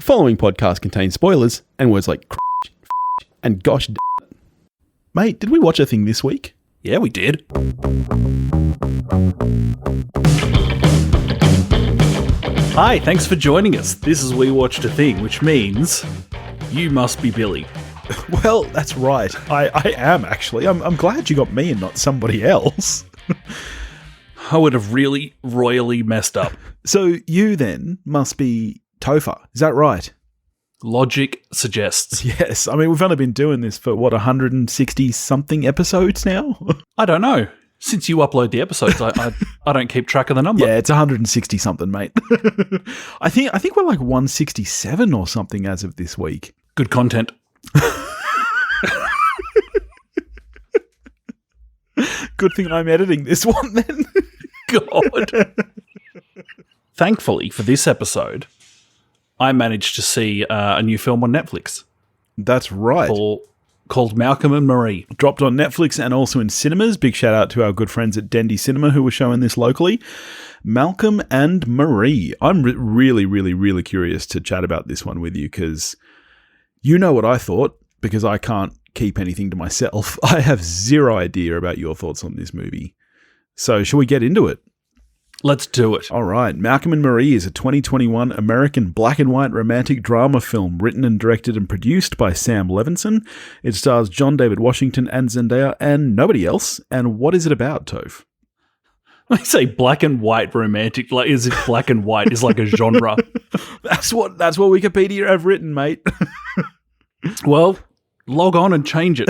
following podcast contains spoilers and words like and gosh d***. Mate, did we watch a thing this week? Yeah, we did. Hi, thanks for joining us. This is We Watched a Thing, which means you must be Billy. Well, that's right. I am, actually. I'm glad you got me and not somebody else. I would have really royally messed up. So you then must be Topher. Is that right? Logic suggests. Yes. I mean, we've only been doing this for, 160-something episodes now? I don't know. Since you upload the episodes, I don't keep track of the number. Yeah, it's 160-something, mate. I think we're like 167 or something as of this week. Good content. Good thing I'm editing this one then. God. Thankfully, for this episode, I managed to see a new film on Netflix. That's right. Called Malcolm and Marie. Dropped on Netflix and also in cinemas. Big shout out to our good friends at Dendy Cinema who were showing this locally. Malcolm and Marie. I'm really curious to chat about this one with you because you know what I thought, because I can't keep anything to myself. I have zero idea about your thoughts on this movie. So shall we get into it? Let's do it. All right. Malcolm and Marie is a 2021 American black and white romantic drama film written and directed and produced by Sam Levinson. It stars John David Washington and Zendaya and nobody else. And what is it about, Toph? I say black and white romantic, like as if black and white is like a genre. That's what Wikipedia have written, mate. Well, log on and change it.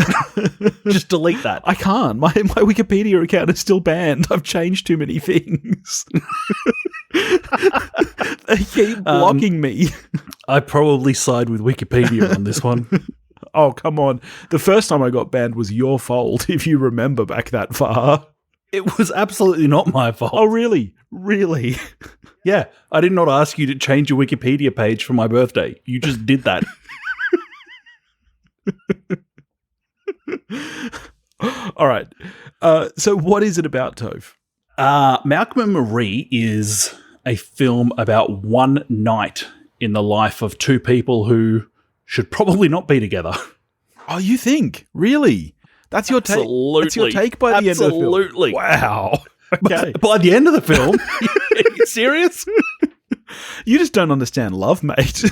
Just delete that. I can't. My Wikipedia account is still banned. I've changed too many things. They keep blocking me. I probably side with Wikipedia on this one. Oh, come on. The first time I got banned was your fault, if you remember back that far. It was absolutely not my fault. Oh, really? Really? Yeah. I did not ask you to change your Wikipedia page for my birthday. You just did that. All right. So what is it about, Toph? Malcolm and Marie is a film about one night in the life of two people who should probably not be together. Oh, you think? Really? That's your take? That's your take by the end of the film? Absolutely. Wow. Okay. By the end of the film? Are you serious? You just don't understand love, mate.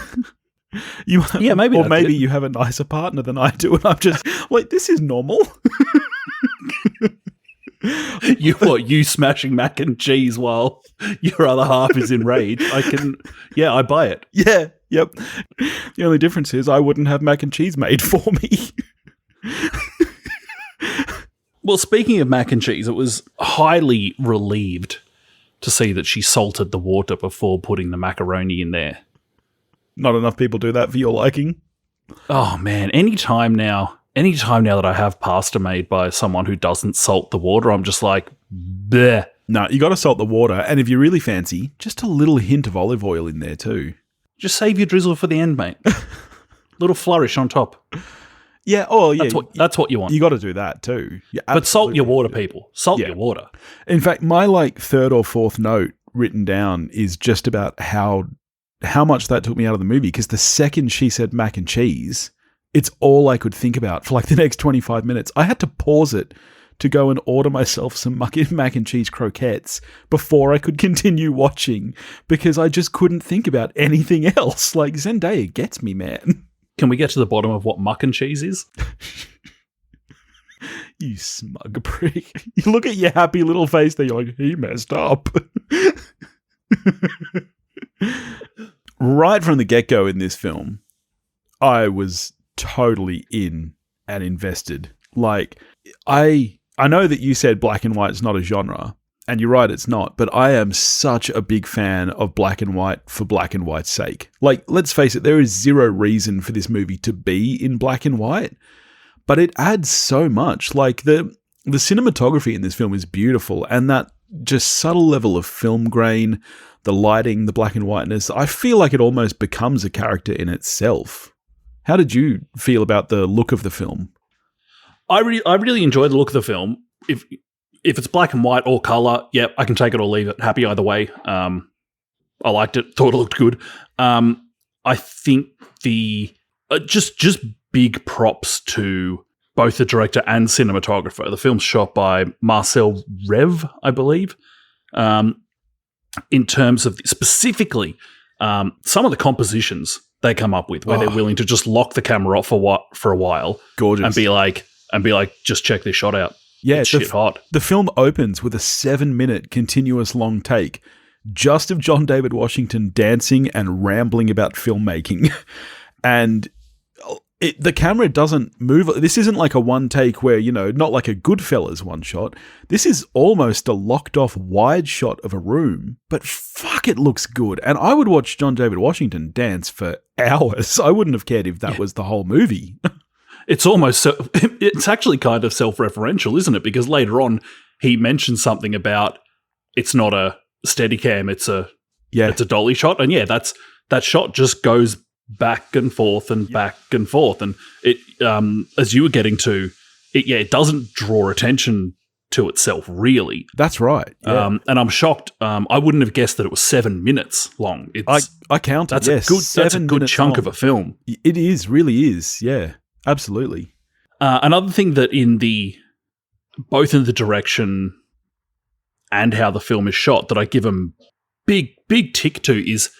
Yeah, maybe. Or maybe you have a nicer partner than I do, and I'm just like, this is normal. You smashing mac and cheese while your other half is enraged. I buy it. Yeah, yep. The only difference is I wouldn't have mac and cheese made for me. Well, speaking of mac and cheese, it was highly relieved to see that she salted the water before putting the macaroni in there. Not enough people do that for your liking. Oh man, anytime now that I have pasta made by someone who doesn't salt the water, I'm just like, bleh. No, you got to salt the water, and if you really fancy, just a little hint of olive oil in there too. Just save your drizzle for the end, mate. Little flourish on top. Yeah, oh yeah. That's what you want. You got to do that too. Yeah, but salt your water, people. Salt your water. In fact, my third or fourth note written down is just about how much that took me out of the movie, because the second she said mac and cheese, it's all I could think about for the next 25 minutes. I had to pause it to go and order myself some mac and cheese croquettes before I could continue watching, because I just couldn't think about anything else. Zendaya gets me, man. Can we get to the bottom of what muck and cheese is? You smug prick. You look at your happy little face there, you're like, he messed up. Right from the get-go in this film, I was totally in and invested. I know that you said black and white is not a genre, and you're right, it's not, but I am such a big fan of black and white for black and white's sake. Let's face it, there is zero reason for this movie to be in black and white, but it adds so much. The cinematography in this film is beautiful, and that just subtle level of film grain, the lighting, the black and whiteness, I feel like it almost becomes a character in itself. How did you feel about the look of the film? I really enjoy the look of the film. If it's black and white or color, yep, I can take it or leave it. Happy either way. I liked it. Thought it looked good. I think the just big props to both the director and cinematographer. The film's shot by Marcel Rev, I believe. In terms of specifically some of the compositions they come up with, where they're willing to just lock the camera off for a while, gorgeous, and be like, just check this shot out. Yeah, it's shit hot. The film opens with a 7-minute continuous long take, just of John David Washington dancing and rambling about filmmaking, and the camera doesn't move. This isn't like a one take where, not like a Goodfellas one shot. This is almost a locked off wide shot of a room, but fuck, it looks good. And I would watch John David Washington dance for hours. I wouldn't have cared if that was the whole movie. It's almost it's actually kind of self-referential, isn't it? Because later on he mentions something about it's not a Steadicam, it's a dolly shot. And that shot just goes back and forth and back and forth, and it as you were getting to it doesn't draw attention to itself, really. That's right. And I'm shocked. I wouldn't have guessed that it was 7 minutes long. I counted. That's a good chunk of a film. It is, really is. Yeah, absolutely. Another thing that both in the direction and how the film is shot that I give them big tick to is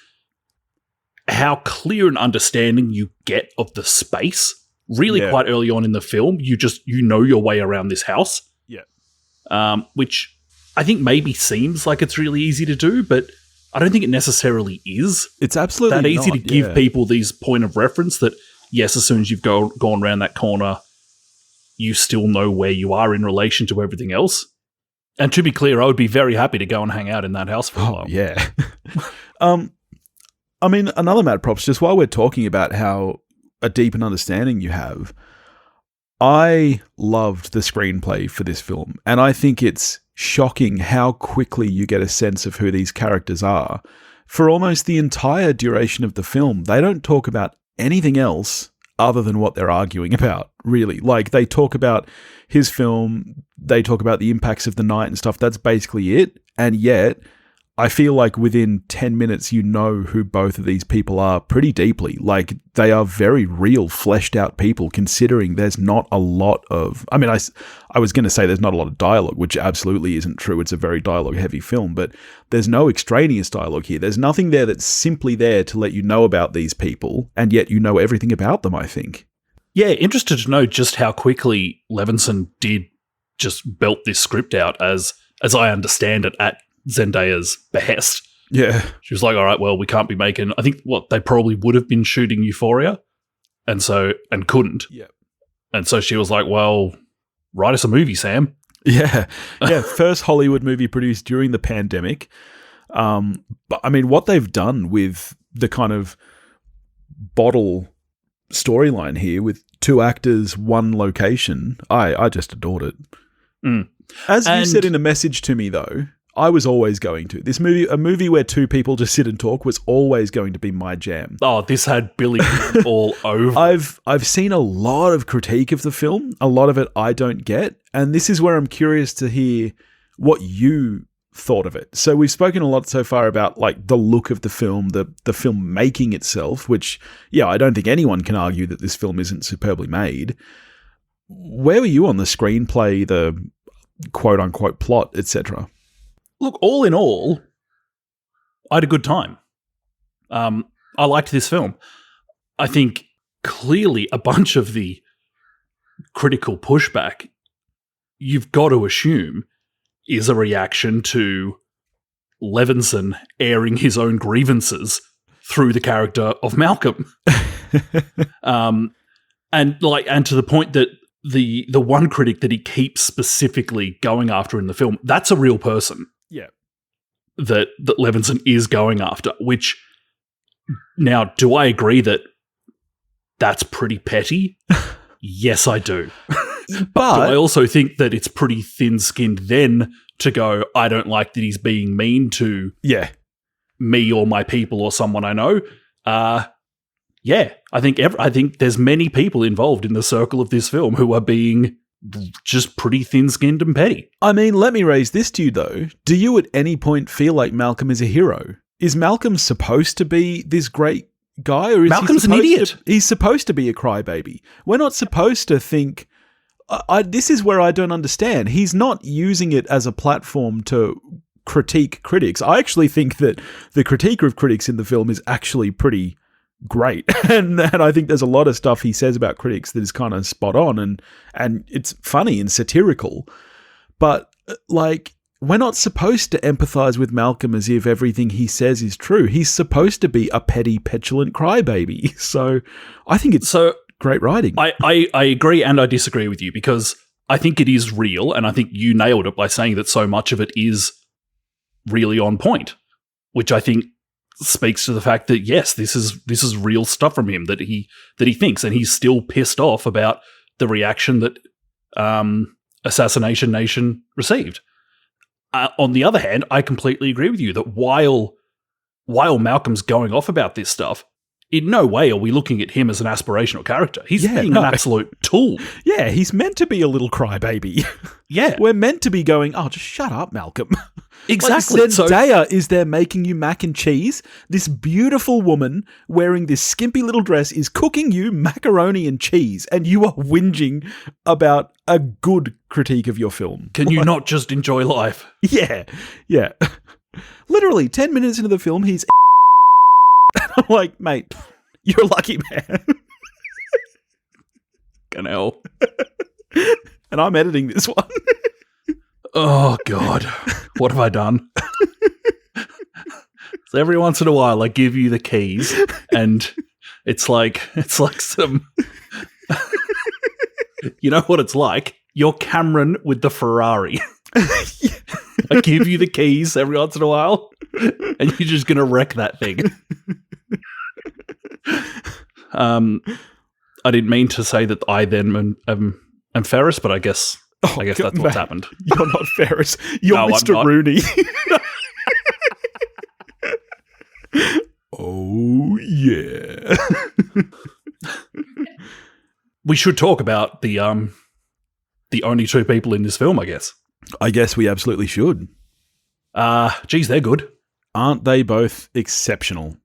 how clear an understanding you get of the space. Really, quite early on in the film, you know your way around this house. Yeah. Which I think maybe seems like it's really easy to do, but I don't think it necessarily is. It's absolutely that easy not, to give people these point of reference that, yes, as soon as you've gone around that corner, you still know where you are in relation to everything else. And to be clear, I would be very happy to go and hang out in that house for a while. Yeah. I mean, another mad props, just while we're talking about how a deep an understanding you have, I loved the screenplay for this film, and I think it's shocking how quickly you get a sense of who these characters are. For almost the entire duration of the film, they don't talk about anything else other than what they're arguing about, really. Like, they talk about his film, they talk about the impacts of the night and stuff, that's basically it, and yet I feel like within 10 minutes, you know who both of these people are pretty deeply. Like, they are very real, fleshed out people, considering there's not a lot of... I mean, I was going to say there's not a lot of dialogue, which absolutely isn't true. It's a very dialogue-heavy film, but there's no extraneous dialogue here. There's nothing there that's simply there to let you know about these people, and yet you know everything about them, I think. Yeah, interested to know just how quickly Levinson did just belt this script out, as I understand it, at Zendaya's behest. Yeah. She was like, all right, well, we can't be making... I think, they probably would have been shooting Euphoria, and couldn't. Yeah. And so she was like, well, write us a movie, Sam. Yeah. Yeah, first Hollywood movie produced during the pandemic. But, I mean, what they've done with the kind of bottle storyline here with 2 actors, 1 location, I just adored it. Mm. As you said in a message to me, though, I was always going to. A movie where 2 people just sit and talk was always going to be my jam. Oh, this had Billy all over. I've seen a lot of critique of the film. A lot of it I don't get. And this is where I'm curious to hear what you thought of it. So we've spoken a lot so far about like the look of the film, the film making itself, which, yeah, I don't think anyone can argue that this film isn't superbly made. Where were you on the screenplay, the quote-unquote plot, etc.? Look, all in all, I had a good time. I liked this film. I think clearly a bunch of the critical pushback, you've got to assume, is a reaction to Levinson airing his own grievances through the character of Malcolm. And to the point that the one critic that he keeps specifically going after in the film, that's a real person. Yeah. That Levinson is going after, which, now, do I agree that that's pretty petty? Yes, I do. But do I also think that it's pretty thin-skinned then to go, I don't like that he's being mean to me or my people or someone I know. Yeah, I think there's many people involved in the circle of this film who are being just pretty thin-skinned and petty. I mean, let me raise this to you, though. Do you at any point feel like Malcolm is a hero? Is Malcolm supposed to be this great guy, or is Malcolm's an idiot? He's supposed to be a crybaby. We're not supposed to think. This is where I don't understand. He's not using it as a platform to critique critics. I actually think that the critique of critics in the film is actually pretty great, and I think there's a lot of stuff he says about critics that is kind of spot on, and it's funny and satirical. But like, we're not supposed to empathize with Malcolm as if everything he says is true. He's supposed to be a petty, petulant crybaby. So I think it's great writing. I agree and I disagree with you, because I think it is real, and I think you nailed it by saying that so much of it is really on point, which I think speaks to the fact that, yes, this is real stuff from him that he thinks, and he's still pissed off about the reaction that Assassination Nation received. On the other hand, I completely agree with you that while Malcolm's going off about this stuff, in no way are we looking at him as an aspirational character. He's being an absolute tool. Yeah, he's meant to be a little crybaby. Yeah. We're meant to be going, oh, just shut up, Malcolm. Exactly. Like Zendaya is there making you mac and cheese. This beautiful woman wearing this skimpy little dress is cooking you macaroni and cheese, and you are whinging about a good critique of your film. Can you not just enjoy life? Yeah. Literally, 10 minutes into the film, he's I'm like, mate, you're a lucky man. Can hell. And I'm editing this one. Oh, God. What have I done? So every once in a while, I give you the keys, and it's like some... You know what it's like? You're Cameron with the Ferrari. I give you the keys every once in a while, and you're just going to wreck that thing. I didn't mean to say that I then am Ferris, but I guess that's what's happened. You're not Ferris. You're Mr. Rooney. Oh, yeah. We should talk about the only two people in this film, I guess. I guess we absolutely should. Geez, they're good. Aren't they both exceptional?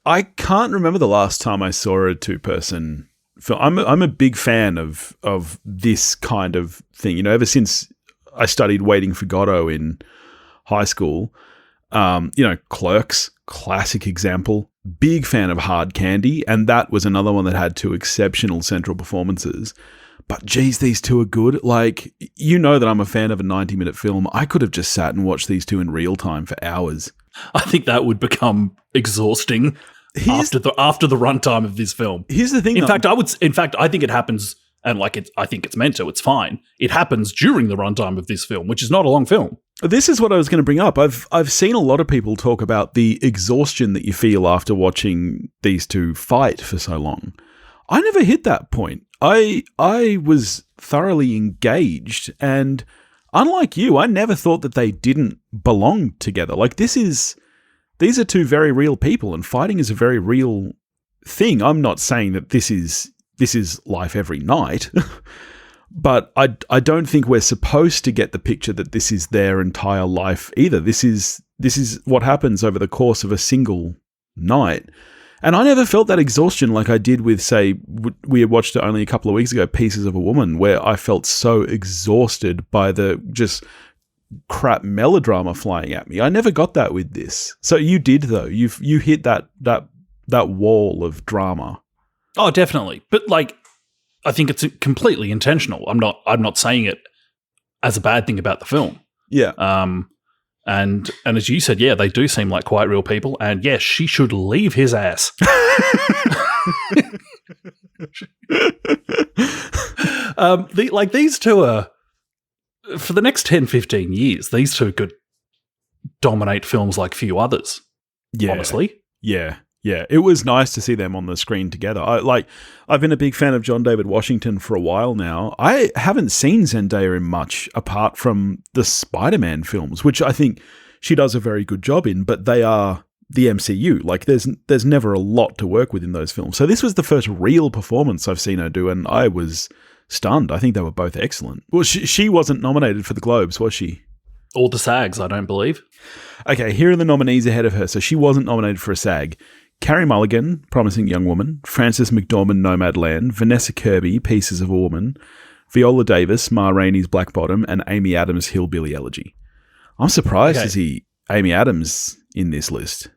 I can't remember the last time I saw a two-person film. I'm a big fan of this kind of thing. You know, ever since I studied Waiting for Godot in high school, Clerks, classic example. Big fan of Hard Candy, and that was another one that had two exceptional central performances. But geez, these two are good. Like, you know that I'm a fan of a 90-minute film. I could have just sat and watched these two in real time for hours. I think that would become exhausting after the runtime of this film. Here's the thing. In fact, I think it happens, and I think it's meant to. It's fine. It happens during the runtime of this film, which is not a long film. This is what I was going to bring up. I've seen a lot of people talk about the exhaustion that you feel after watching these two fight for so long. I never hit that point. I was thoroughly engaged, and unlike you, I never thought that they didn't belong together. Like, these are two very real people, and fighting is a very real thing. I'm not saying that this is life every night, but I don't think we're supposed to get the picture that this is their entire life either. This is what happens over the course of a single night. And I never felt that exhaustion like I did with, say, we had watched it only a couple of weeks ago, Pieces of a Woman, where I felt so exhausted by the just crap melodrama flying at me. I never got that with this. So you did, though. You hit that wall of drama. Oh, definitely. But I think it's completely intentional. I'm not saying it as a bad thing about the film. Yeah. And as you said, yeah, they do seem like quite real people. And yes, she should leave his ass. These two are, for the next 10, 15 years, these two could dominate films like few others. Yeah. Honestly. Yeah. Yeah, it was nice to see them on the screen together. I've been a big fan of John David Washington for a while now. I haven't seen Zendaya in much apart from the Spider-Man films, which I think she does a very good job in, but they are the MCU. Like, there's never a lot to work with in those films. So this was the first real performance I've seen her do, and I was stunned. I think they were both excellent. Well, she wasn't nominated for the Globes, was she? Or the SAGs, I don't believe. Okay, here are the nominees ahead of her. So she wasn't nominated for a SAG. Carrie Mulligan, Promising Young Woman, Frances McDormand, Nomadland, Vanessa Kirby, Pieces of a Woman, Viola Davis, Ma Rainey's Black Bottom, and Amy Adams' Hillbilly Elegy. I'm surprised to see Amy Adams in this list.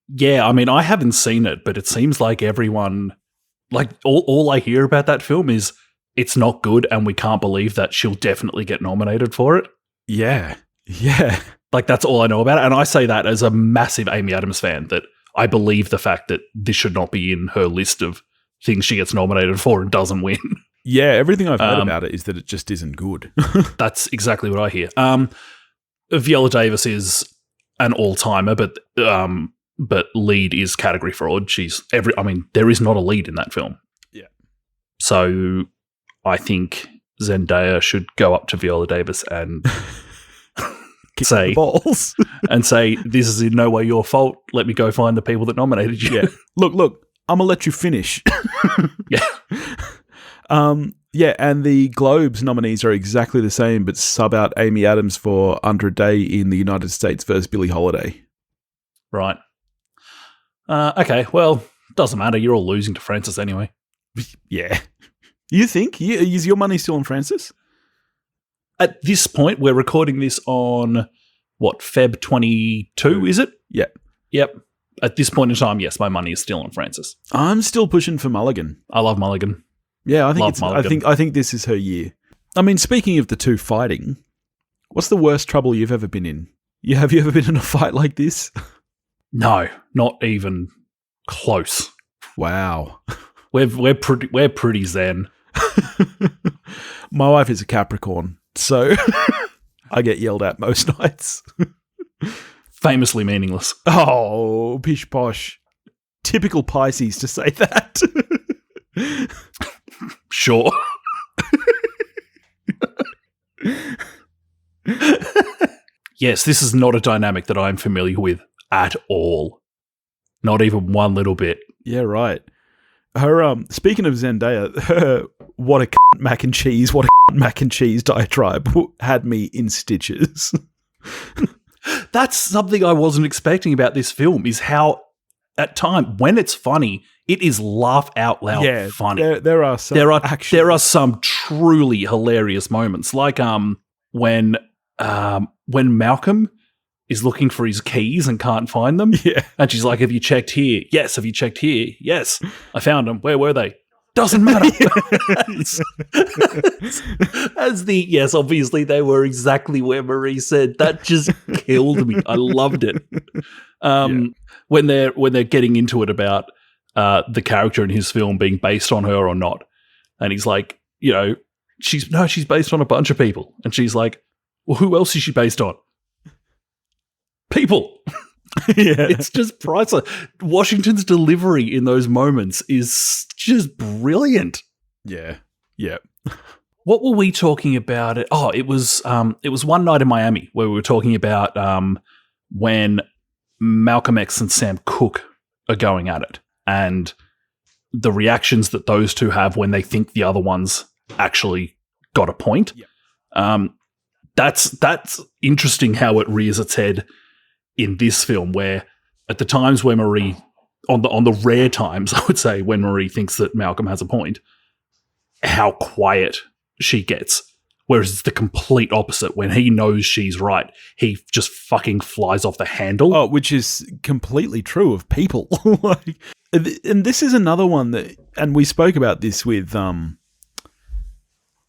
Yeah, I mean, I haven't seen it, but it seems like everyone, like all I hear about that film is it's not good and we can't believe that she'll definitely get nominated for it. Yeah. Like, that's all I know about it. And I say that as a massive Amy Adams fan, that I believe the fact that this should not be in her list of things she gets nominated for and doesn't win. Yeah, everything I've heard about it is that it just isn't good. That's exactly what I hear. Viola Davis is an all-timer, but lead is category fraud. There is not a lead in that film. Yeah. So I think Zendaya should go up to Viola Davis and say balls and say, this is in no way your fault. Let me go find the people that nominated you. Yeah. Look, I'm gonna let you finish. Yeah. Yeah, and the Globes nominees are exactly the same, but sub out Amy Adams for Under a Day in the United States versus Billie Holiday. Right. Okay, well, doesn't matter. You're all losing to Frances anyway. Yeah. You think? Is your money still on Frances? At this point, we're recording this on, Feb 22, is it? Yep. At this point in time, yes, my money is still on Frances. I'm still pushing for Mulligan. I love Mulligan. Yeah, I think this is her year. I mean, speaking of the two fighting, what's the worst trouble you've ever been in? Have you ever been in a fight like this? No, not even close. Wow. We're pretty zen. My wife is a Capricorn, so I get yelled at most nights. Famously meaningless. Oh, pish posh. Typical Pisces to say that. Sure. Yes, this is not a dynamic that I'm familiar with at all. Not even one little bit. Yeah, right. Her speaking of Zendaya, her what a mac and cheese diatribe had me in stitches. That's something I wasn't expecting about this film, is how at time when it's funny, it is laugh out loud funny. There are some truly hilarious moments, like when Malcolm is looking for his keys and can't find them. Yeah. And she's like, have you checked here? Yes. Have you checked here? Yes. I found them. Where were they? Doesn't matter. Yes, obviously they were exactly where Marie said. That just killed me. I loved it. When they're getting into it about the character in his film being based on her or not. And he's like, she's based on a bunch of people. And she's like, well, who else is she based on? People. Yeah. It's just priceless. Washington's delivery in those moments is just brilliant. Yeah. Yeah. What were we talking about? It was One Night in Miami where we were talking about when Malcolm X and Sam Cooke are going at it and the reactions that those two have when they think the other one's actually got a point. Yeah. That's interesting how it rears its head in this film, where at the times where Marie, on the rare times, I would say, when Marie thinks that Malcolm has a point, how quiet she gets. Whereas it's the complete opposite. When he knows she's right, he just fucking flies off the handle. Oh, which is completely true of people. And this is another one that, and we spoke about this with One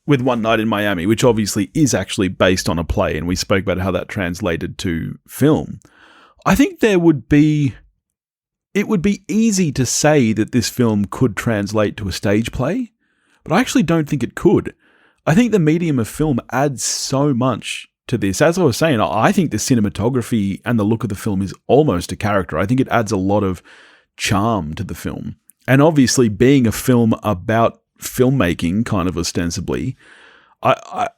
Night in Miami, which obviously is actually based on a play, and we spoke about how that translated to film. I think it would be easy to say that this film could translate to a stage play, but I actually don't think it could. I think the medium of film adds so much to this. As I was saying, I think the cinematography and the look of the film is almost a character. I think it adds a lot of charm to the film. And obviously, being a film about filmmaking, kind of ostensibly, I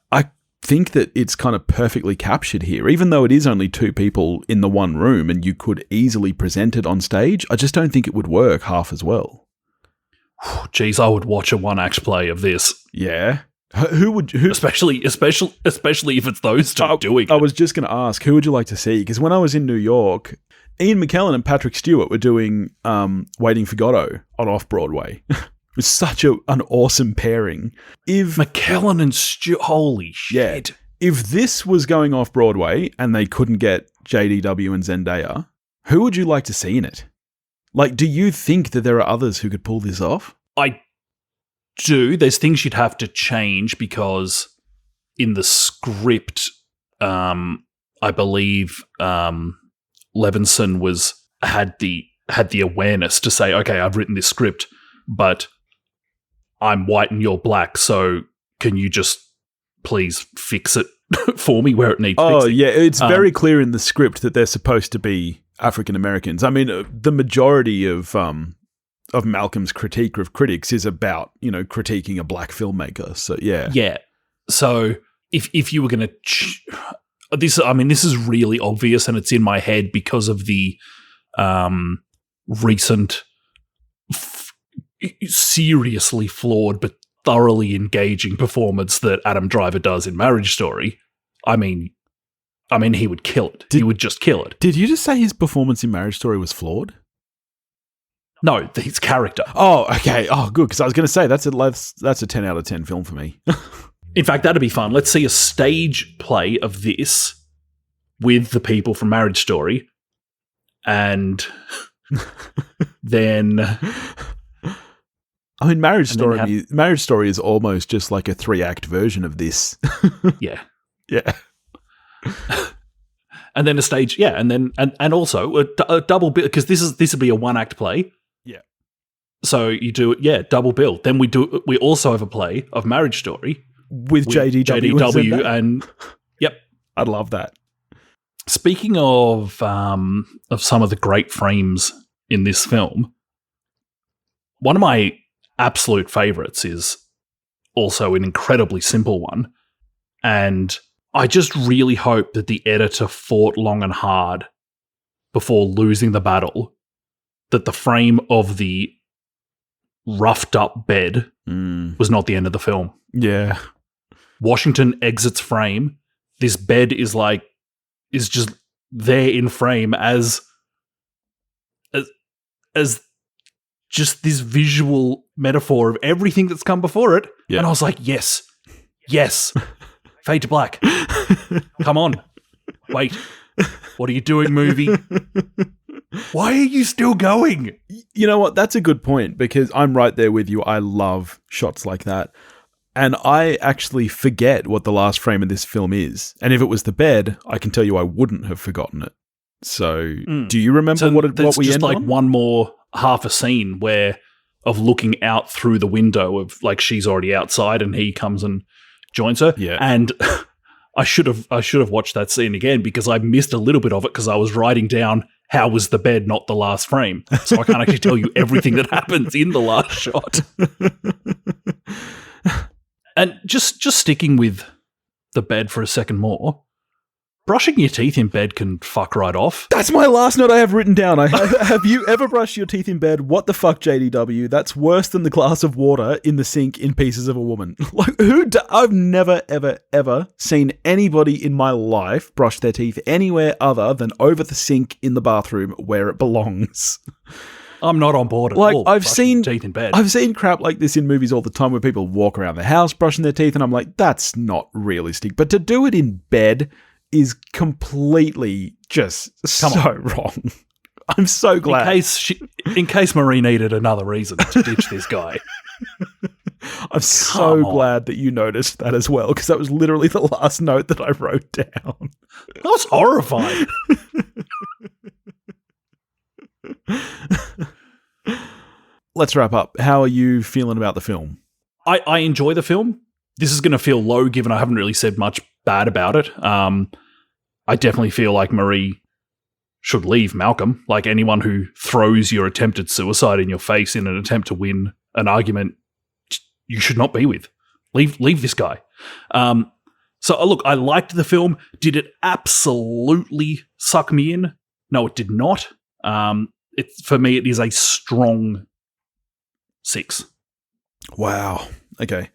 think that it's kind of perfectly captured here. Even though it is only two people in the one room and you could easily present it on stage, I just don't think it would work half as well. Geez, I would watch a one-act play of this. Yeah. Who especially if it's those two doing it. I was just going to ask, who would you like to see? Because when I was in New York, Ian McKellen and Patrick Stewart were doing Waiting for Godot on Off-Broadway. It was such an awesome pairing. If McKellen and Stewart, holy shit. Yeah, if this was going off-Broadway and they couldn't get JDW and Zendaya, who would you like to see in it? Like, do you think that there are others who could pull this off? I do. There's things you'd have to change because in the script, I believe Levinson had the awareness to say, okay, I've written this script, but I'm white and you're black, so can you just please fix it for me where it needs fixing? Oh, yeah, it's very clear in the script that they're supposed to be African Americans. I mean, the majority of Malcolm's critique of critics is about, critiquing a black filmmaker. So, yeah. Yeah. So if you were going to... this is really obvious and it's in my head because of the recent seriously flawed but thoroughly engaging performance that Adam Driver does in Marriage Story. I mean, he would kill it. He would just kill it. Did you just say his performance in Marriage Story was flawed? No, his character. Oh, okay. Oh, good. Because I was going to say that's a 10 out of 10 film for me. In fact, that'd be fun. Let's see a stage play of this with the people from Marriage Story, and then. I mean, Marriage Story is almost just like a 3-act version of this. Yeah. Yeah. And then a stage, yeah, and then and also a double bill, because this would be a 1-act play. Yeah. So you do it, yeah, double bill. Then we also have a play of Marriage Story with JDW and yep, I'd love that. Speaking of some of the great frames in this film, one of my absolute favorites is also an incredibly simple one, and I just really hope that the editor fought long and hard before losing the battle, that the frame of the roughed up bed was not the end of the film. Yeah. Washington exits frame. This bed is just there in frame as just this visual metaphor of everything that's come before it. Yeah. And I was like, yes. Fade to black. Come on. Wait. What are you doing, movie? Why are you still going? You know what? That's a good point, because I'm right there with you. I love shots like that. And I actually forget what the last frame of this film is. And if it was the bed, I can tell you I wouldn't have forgotten it. So do you remember what we end on? Just like one more half a scene of looking out through the window of like she's already outside and he comes and joins her. Yeah. And I should have watched that scene again because I missed a little bit of it because I was writing down how was the bed not the last frame. So I can't actually tell you everything that happens in the last shot. And just sticking with the bed for a second more, brushing your teeth in bed can fuck right off. That's my last note I have written down. Have you ever brushed your teeth in bed? What the fuck, JDW? That's worse than the glass of water in the sink in Pieces of a Woman. Like, I've never, ever, ever seen anybody in my life brush their teeth anywhere other than over the sink in the bathroom where it belongs. I'm not on board at all. I've seen teeth in bed. I've seen crap like this in movies all the time where people walk around the house brushing their teeth, and I'm like, that's not realistic. But to do it in bed is completely just wrong. I'm so glad. In case Marie needed another reason to ditch this guy. I'm so glad that you noticed that as well, because that was literally the last note that I wrote down. I was horrified. Let's wrap up. How are you feeling about the film? I enjoy the film. This is going to feel low given I haven't really said much bad about it. I definitely feel like Marie should leave Malcolm. Like anyone who throws your attempted suicide in your face in an attempt to win an argument, you should not be with. Leave this guy. So look, I liked the film. Did it absolutely suck me in? No, it did not. For me, it is a strong 6. Wow. Okay.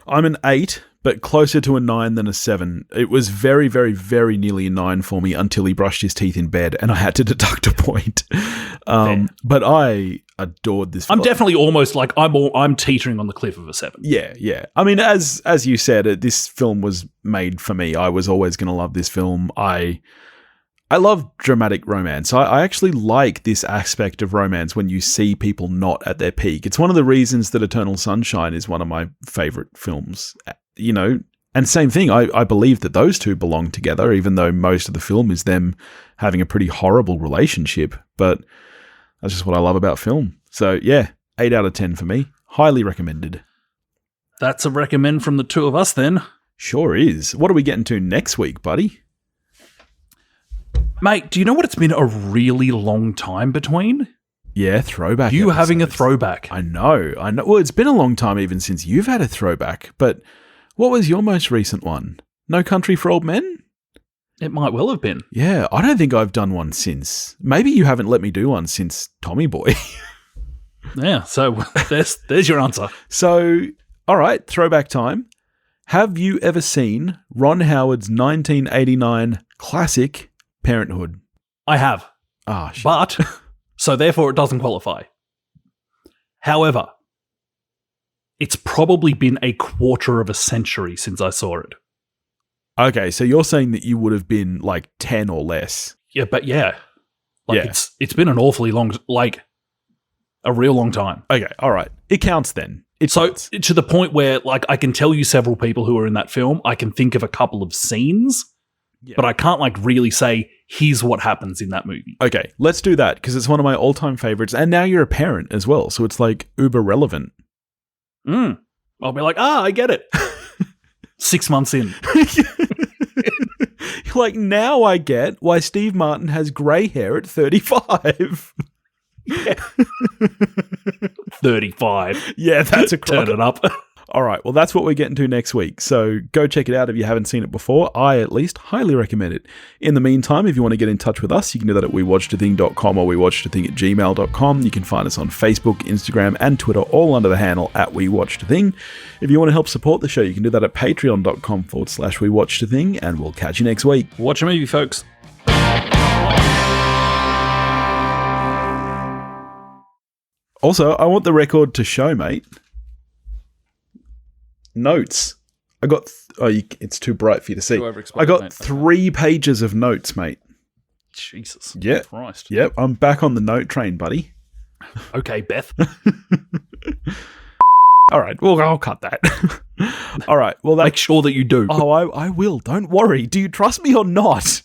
I'm an 8, but closer to a 9 than a 7. It was very, very, very nearly a 9 for me until he brushed his teeth in bed and I had to deduct a point. But I adored this film. I'm definitely almost like I'm teetering on the cliff of a 7. Yeah. I mean, as you said, this film was made for me. I was always going to love this film. I love dramatic romance. I actually like this aspect of romance when you see people not at their peak. It's one of the reasons that Eternal Sunshine is one of my favorite films, you know. And same thing, I believe that those two belong together, even though most of the film is them having a pretty horrible relationship. But that's just what I love about film. So yeah, 8 out of 10 for me. Highly recommended. That's a recommend from the two of us then. Sure is. What are we getting to next week, buddy? Mate, do you know what it's been a really long time between? Yeah, throwback. You episodes. having a throwback. I know. Well, it's been a long time even since you've had a throwback, but what was your most recent one? No Country for Old Men? It might well have been. Yeah, I don't think I've done one since. Maybe you haven't let me do one since Tommy Boy. Yeah, so there's your answer. So, all right, throwback time. Have you ever seen Ron Howard's 1989 classic Parenthood? I have. Ah, shit. But, so therefore it doesn't qualify. However, it's probably been a quarter of a century since I saw it. Okay, so you're saying that you would have been like 10 or less. Yeah, but yeah. Like Yeah. it's been an awfully long, like a real long time. Okay, all right. It counts then. So to the point where like I can tell you several people who are in that film. I can think of a couple of scenes, but I can't like really say, here's what happens in that movie. Okay, let's do that because it's one of my all-time favorites. And now you're a parent as well, so it's like uber relevant. I'll be like, I get it. 6 months in. Like, now I get why Steve Martin has grey hair at 35. Yeah. 35. Yeah, that's a Turn clock. it up. All right, well, that's what we're getting to next week. So go check it out if you haven't seen it before. I, at least, highly recommend it. In the meantime, if you want to get in touch with us, you can do that at wewatchedathing.com or wewatchedathing@gmail.com. You can find us on Facebook, Instagram, and Twitter, all under the handle at wewatchedathing. If you want to help support the show, you can do that at patreon.com/wewatchedathing, and we'll catch you next week. Watch a movie, folks. Also, I want the record to show, mate. Notes. I got... it's too bright for you to see. I got 3 pages of notes, mate. Jesus. Yeah. Christ. Yep, I'm back on the note train, buddy. Okay, Beth. All right, well, I'll cut that. All right, well... Make sure that you do. Oh, I will. Don't worry. Do you trust me or not?